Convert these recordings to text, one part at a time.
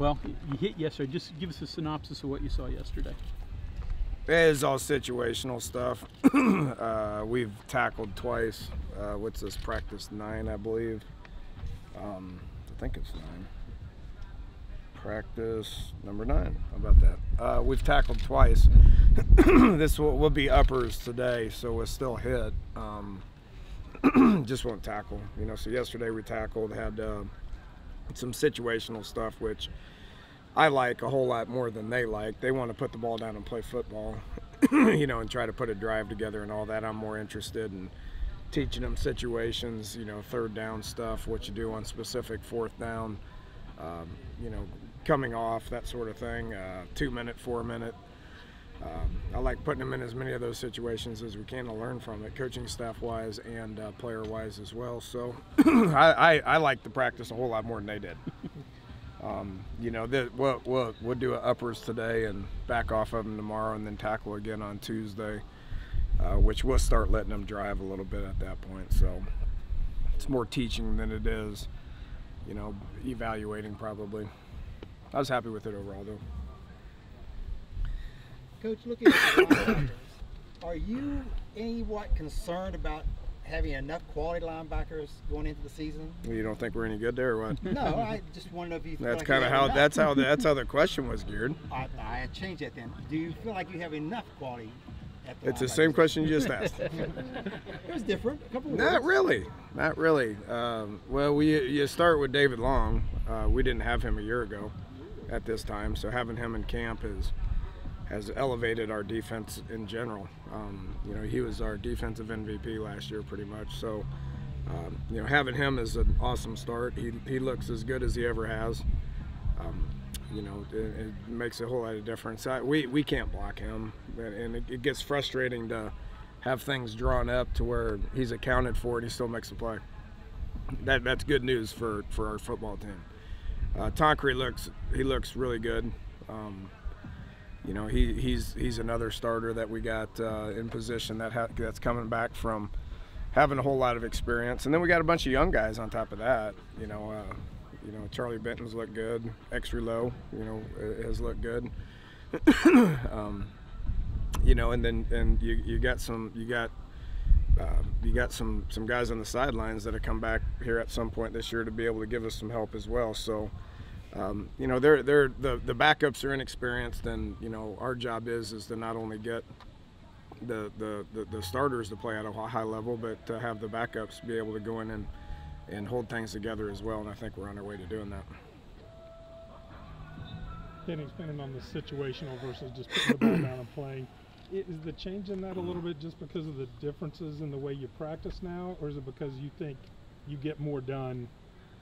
Well, you hit yesterday. Just give us a synopsis of what you saw yesterday. It's all situational stuff. We've tackled twice. What's this, practice 9, I believe? I think it's 9. Practice number 9. How about that? We've tackled twice. This will be uppers today, so we'll still hit. Just won't tackle. You know, so yesterday we tackled, had some situational stuff, which I like a whole lot more than they like. They want to put the ball down and play football, you know, and try to put a drive together and all that. I'm more interested in teaching them situations, you know, third down stuff, what you do on specific fourth down, you know, coming off, that sort of thing, 2 minute, 4 minute. I like putting them in as many of those situations as we can to learn from it, coaching staff-wise and player-wise as well. So I like the practice a whole lot more than they did. You know, we'll do uppers today and back off of them tomorrow, and then tackle again on Tuesday, which we'll start letting them drive a little bit at that point. So it's more teaching than it is, you know, evaluating probably. I was happy with it overall, though. Coach, looking at the linebackers, are you anywhat concerned about having enough quality linebackers going into the season? You don't think we're any good there, or what? No, I just wonder if you feel That's like kind of how that's how the question was geared. I changed that then. Do you feel like you have enough quality at the It's the linebacker same position? question you just asked. It was different. A couple Not words. really, not really. Well, you start with David Long. We didn't have him a year ago at this time, so having him in camp has elevated our defense in general. You know, he was our defensive MVP last year pretty much. So, you know, having him is an awesome start. He looks as good as he ever has. You know, it makes a whole lot of difference. We can't block him, and it gets frustrating to have things drawn up to where he's accounted for and he still makes a play. That's good news for our football team. Tonkery looks really good. You know, he's another starter that we got in position that's coming back from having a whole lot of experience, and then we got a bunch of young guys on top of that. You know, Charlie Benton's looked good. Extra low, you know, has looked good. You know, and you got some guys on the sidelines that have come back here at some point this year to be able to give us some help as well. So. You know, the backups are inexperienced, and you know our job is to not only get the starters to play at a high level, but to have the backups be able to go in and hold things together as well. And I think we're on our way to doing that. Getting expanding on the situational versus just putting the ball down and playing. Is the change in that a little bit just because of the differences in the way you practice now, or is it because you think you get more done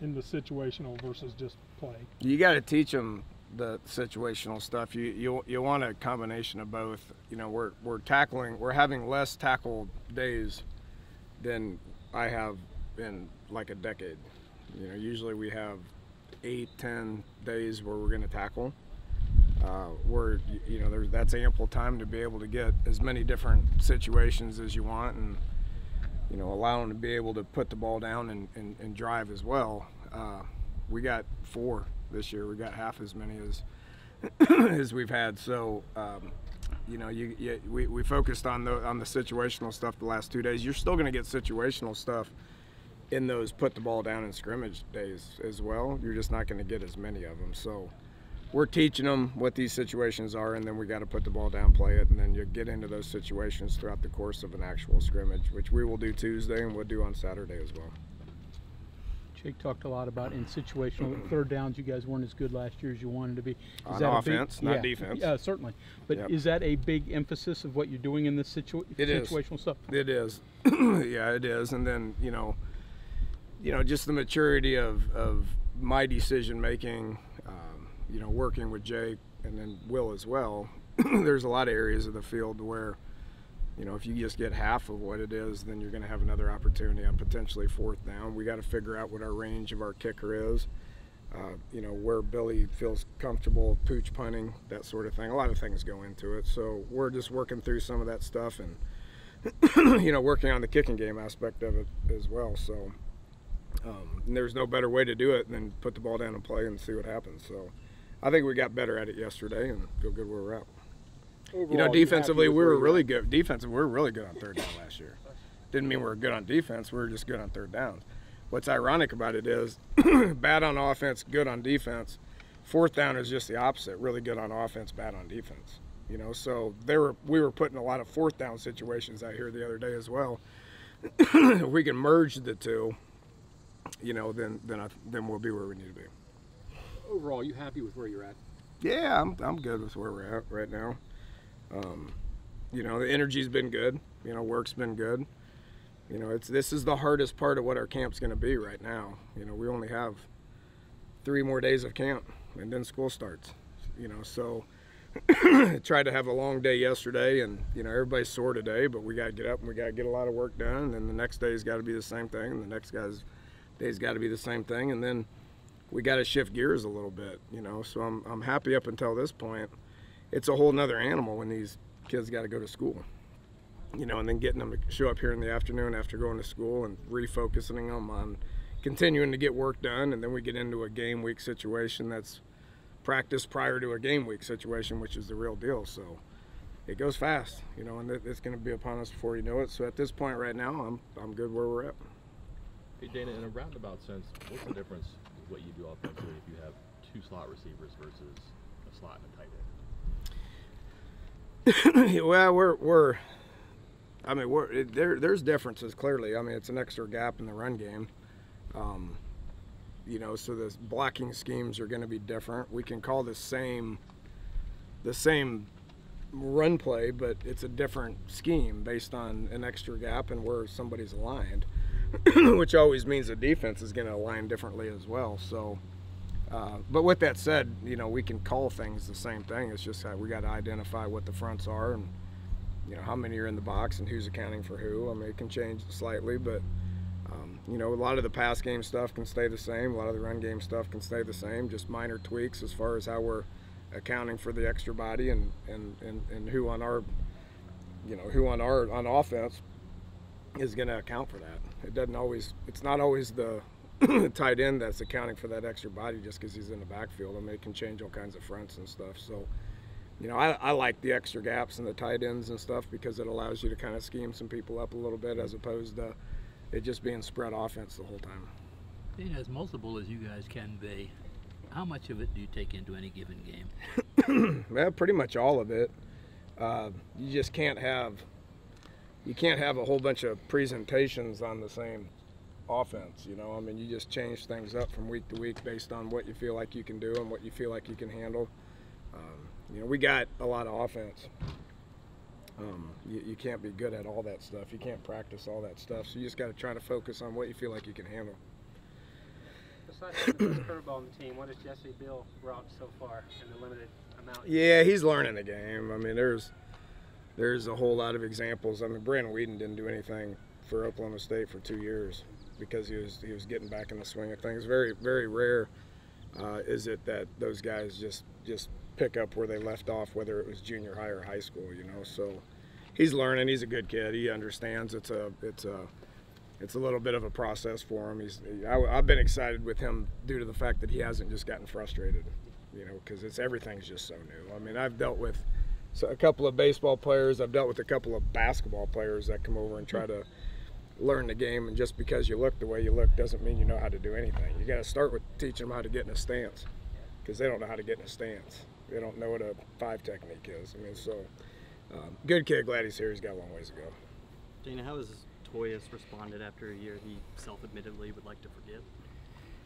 in the situational versus just play? You got to teach them the situational stuff. You want a combination of both. You know, we're having less tackle days than I have in like a decade. You know, usually we have 8-10 days where we're going to tackle. You know, that's ample time to be able to get as many different situations as you want, and you know, allow them to be able to put the ball down and drive as well. We got 4 this year. We got half as many as we've had. So, you know, we focused on the situational stuff the last 2 days. You're still going to get situational stuff in those put the ball down and scrimmage days as well. You're just not going to get as many of them. So we're teaching them what these situations are, and then we got to put the ball down, play it, and then you get into those situations throughout the course of an actual scrimmage, which we will do Tuesday and we'll do on Saturday as well. Jake talked a lot about in situational third downs. You guys weren't as good last year as you wanted to be. On offense, not defense. Yeah, certainly. But Yep. Is that a big emphasis of what you're doing in this situational stuff? It is. Yeah, it is. And then you know, just the maturity of my decision making. You know, working with Jake and then Will as well. There's a lot of areas of the field where, you know, if you just get half of what it is, then you're going to have another opportunity on potentially fourth down. We got to figure out what our range of our kicker is. You know, where Billy feels comfortable pooch punting, that sort of thing. A lot of things go into it. So we're just working through some of that stuff and, you know, working on the kicking game aspect of it as well. So and there's no better way to do it than put the ball down and play and see what happens. So I think we got better at it yesterday and feel good where we're at. Overall, You know, you defensively, happy with we where were you're really at? good. Defensively, we were really good on third down last year. Didn't mean we were good on defense. We were just good on third downs. What's ironic about it is bad on offense, good on defense. Fourth down is just the opposite. Really good on offense, bad on defense. You know, so we were putting a lot of fourth down situations out here the other day as well. If we can merge the two, you know, then we'll be where we need to be. Overall, you happy with where you're at? Yeah, I'm good with where we're at right now. You know, the energy's been good. You know, work's been good. You know, this is the hardest part of what our camp's going to be right now. You know, we only have 3 more days of camp, and then school starts. You know, so tried to have a long day yesterday, and you know, everybody's sore today, but we got to get up and we got to get a lot of work done. And then the next day's got to be the same thing, and the next day's got to be the same thing, and then we got to shift gears a little bit. You know, so I'm happy up until this point. It's a whole nother animal when these kids got to go to school. You know, and then getting them to show up here in the afternoon after going to school and refocusing them on continuing to get work done, and then we get into a game week situation that's practice prior to a game week situation, which is the real deal. So it goes fast, you know, and it's going to be upon us before you know it. So at this point right now, I'm good where we're at. Hey Dana, in a roundabout sense, what's the difference with what you do offensively if you have 2 slot receivers versus a slot and a tight end? Well, there's differences clearly. I mean, it's an extra gap in the run game. You know, so the blocking schemes are going to be different. We can call the same run play, but it's a different scheme based on an extra gap and where somebody's aligned, which always means the defense is going to align differently as well. So, but with that said, you know, we can call things the same thing. It's just that we got to identify what the fronts are and, you know, how many are in the box and who's accounting for who. I mean, it can change slightly, but you know, a lot of the pass game stuff can stay the same. A lot of the run game stuff can stay the same. Just minor tweaks as far as how we're accounting for the extra body and who on our, you know, who on offense is going to account for that. It's not always the tight end that's accounting for that extra body just because he's in the backfield. I mean, it can change all kinds of fronts and stuff. So, you know, I like the extra gaps and the tight ends and stuff because it allows you to kind of scheme some people up a little bit as opposed to it just being spread offense the whole time. Being as multiple as you guys can be, how much of it do you take into any given game? Well, pretty much all of it. You just can't have a whole bunch of presentations on the same offense, you know. I mean, you just change things up from week to week based on what you feel like you can do and what you feel like you can handle. You know, we got a lot of offense. You can't be good at all that stuff. You can't practice all that stuff. So you just got to try to focus on what you feel like you can handle. Besides the curveball on the team, what has Jesse Bill brought so far in the limited amount? Yeah, he's learning the game. I mean, there's a whole lot of examples. I mean, Brandon Whedon didn't do anything for Oklahoma State for 2 years because he was getting back in the swing of things. Very, very rare is it that those guys just pick up where they left off, whether it was junior high or high school, you know. So he's learning. He's a good kid. He understands it's a little bit of a process for him. I've been excited with him due to the fact that he hasn't just gotten frustrated, you know, because everything's just so new. I mean, I've dealt with a couple of baseball players. I've dealt with a couple of basketball players that come over and try to learn the game, and just because you look the way you look doesn't mean you know how to do anything. You got to start with teaching them how to get in a stance, because they don't know how to get in a stance. They don't know what a 5 technique is. I mean, so good kid, glad he's here. He's got a long ways to go. Dana, how has Toyas responded after a year he self-admittedly would like to forget?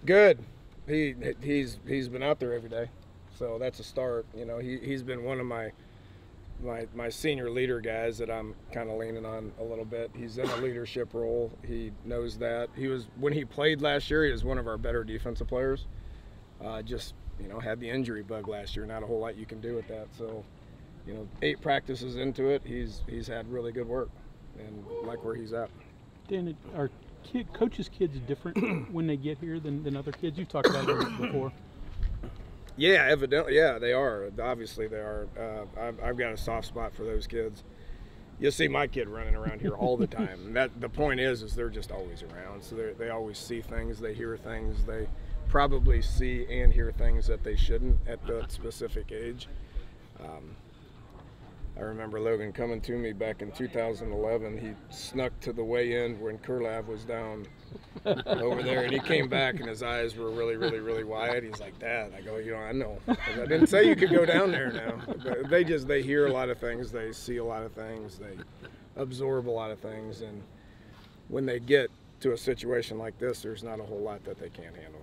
Good. He's been out there every day, so that's a start. You know, he's been one of my senior leader guys that I'm kind of leaning on a little bit. He's in a leadership role. He knows that. When he played last year, he was one of our better defensive players. Just, you know, had the injury bug last year. Not a whole lot you can do with that. So, you know, 8 practices into it, he's had really good work and like where he's at. Dan, are coaches' kids different when they get here than other kids? You've talked about it before. Yeah, evidently, yeah, they are. Obviously, they are. I've got a soft spot for those kids. You'll see my kid running around here all the time. And the point is they're just always around. So they always see things, they hear things, probably see and hear things that they shouldn't at that specific age. I remember Logan coming to me back in 2011. He snuck to the weigh-in when Kurlav was down over there, and he came back and his eyes were really, really, really wide. He's like, "Dad," I go, I know. I didn't say you could go down there now. But they hear a lot of things, they see a lot of things, they absorb a lot of things, and when they get to a situation like this, there's not a whole lot that they can't handle.